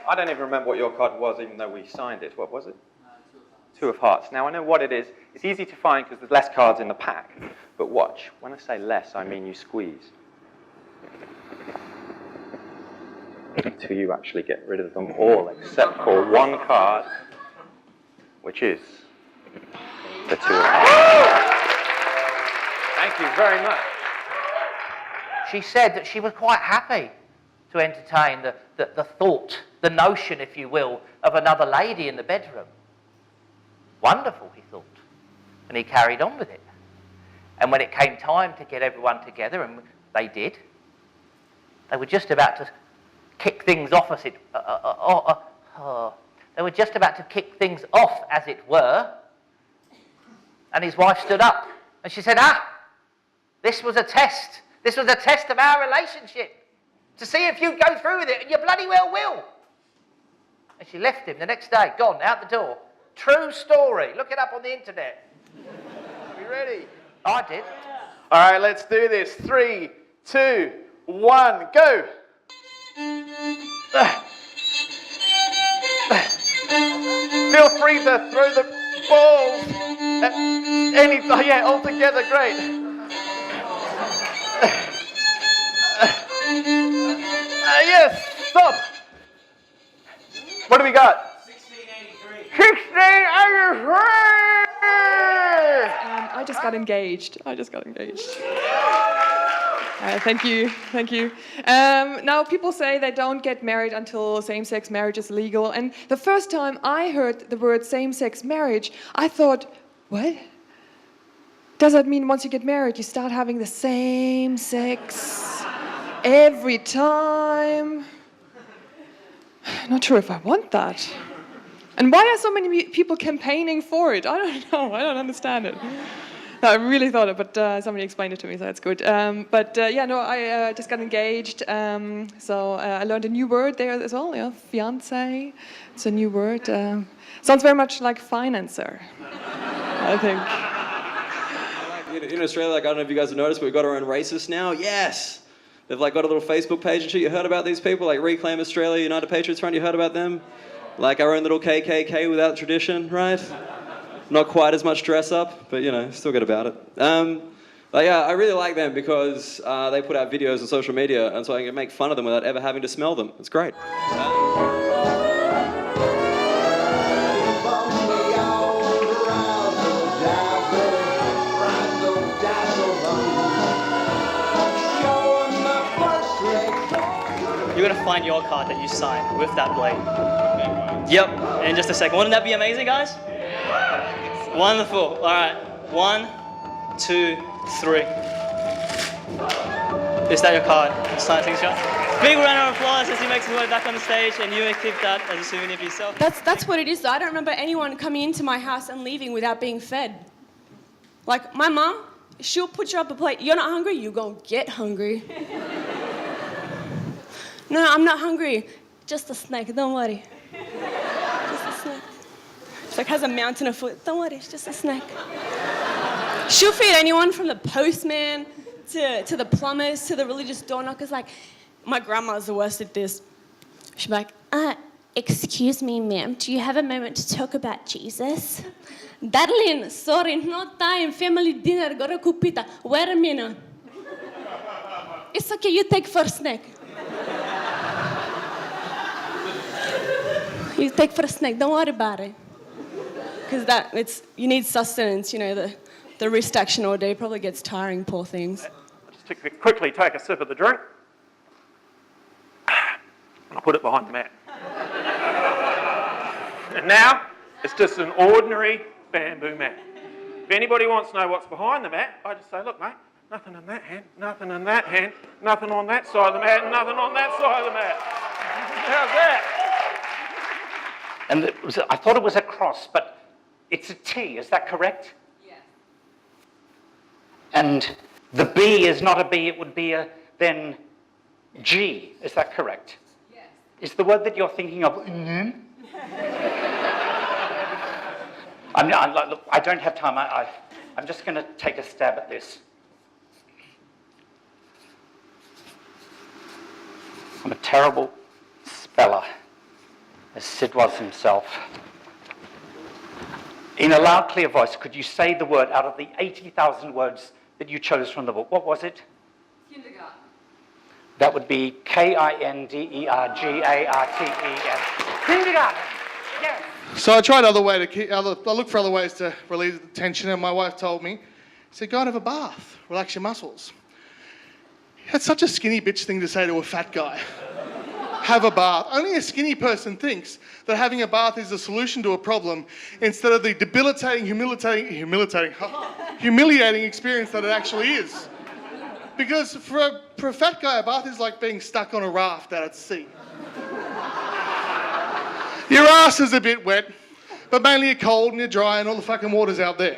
I don't even remember what your card was, even though we signed it. What was it? Two of hearts. Now, I know what it is. It's easy to find because there's less cards in the pack. But watch. When I say less, I mean you squeeze. Until you actually get rid of them all, except for one card, which is the two of hearts. Thank you very much. She said that she was quite happy to entertain the thought, the notion, if you will, of another lady in the bedroom. Wonderful, he thought. And he carried on with it. And when it came time to get everyone together, and they did, they were just about to kick things off as it... they were just about to kick things off, as it were. And his wife stood up. And she said, this was a test. This was a test of our relationship. To see if you go through with it, and you bloody well will. And she left him the next day, gone, out the door. True story. Look it up on the internet. Are you ready? I did. All right, let's do this. 3, 2, 1, go. Feel free to throw the balls all together, great. Yes, stop. What do we got? 1683. 1683! I just got engaged. Thank you. Now, people say they don't get married until same-sex marriage is legal. And the first time I heard the word same-sex marriage, I thought, what? Does that mean once you get married, you start having the same sex every time? Not sure if I want that. And why are so many people campaigning for it? I don't know. I don't understand it. No, I really thought it, but somebody explained it to me, so that's good. I just got engaged, so I learned a new word there as well, fiancé. It's a new word. Sounds very much like financer, I think. In Australia, I don't know if you guys have noticed, but we've got our own racists now. Yes! They've got a little Facebook page and shit. You heard about these people, like Reclaim Australia, United Patriots Front, you heard about them? Like our own little KKK without tradition, right? Not quite as much dress up, but still good about it. I really like them because they put out videos on social media, and so I can make fun of them without ever having to smell them. It's great. You're going to find your card that you signed with that blade. Yep, in just a second. Wouldn't that be amazing, guys? Wonderful. All right. 1, 2, 3. Is that your card? Sign signature. Big round of applause as he makes his way back on the stage, and you may keep that as a souvenir for yourself. That's what it is, though. I don't remember anyone coming into my house and leaving without being fed. Like, my mum, she'll put you up a plate. You're not hungry? You go get hungry. No, I'm not hungry. Just a snack, don't worry. Just a snack. It's like has a mountain of food. Don't worry, it's just a snack. She'll feed anyone from the postman to the plumbers to the religious door knockers. Like, my grandma's the worst at this. She'll be like, excuse me, ma'am, do you have a moment to talk about Jesus? Darling, sorry, no time, family dinner, gotta cook pita. Wait a minute. It's okay, you take first snack. You take for a snack, don't worry about it. Because you need sustenance, the wrist action all day probably gets tiring, poor things. I'll just quickly take a sip of the drink. I'll put it behind the mat. And now, it's just an ordinary bamboo mat. If anybody wants to know what's behind the mat, I just say, look, mate, nothing in that hand, nothing in that hand, nothing on that side of the mat, nothing on that side of the mat. How's that? And I thought it was a cross, but it's a T, is that correct? Yes. And the B is not a B, it would be a then G, is that correct? Yes. Is the word that you're thinking of look, I don't have time, I'm just going to take a stab at this. I'm a terrible speller. as Sid was himself. In a loud, clear voice, could you say the word out of the 80,000 words that you chose from the book? What was it? Kindergarten. That would be Kindergarten. Kindergarten. Yes. So I tried I looked for other ways to relieve the tension, and my wife told me, she said, go and have a bath, relax your muscles. That's such a skinny bitch thing to say to a fat guy. Have a bath. Only a skinny person thinks that having a bath is the solution to a problem instead of the debilitating, humiliating experience that it actually is. Because for a fat guy, a bath is like being stuck on a raft out at sea. Your ass is a bit wet, but mainly you're cold and you're dry and all the fucking water's out there.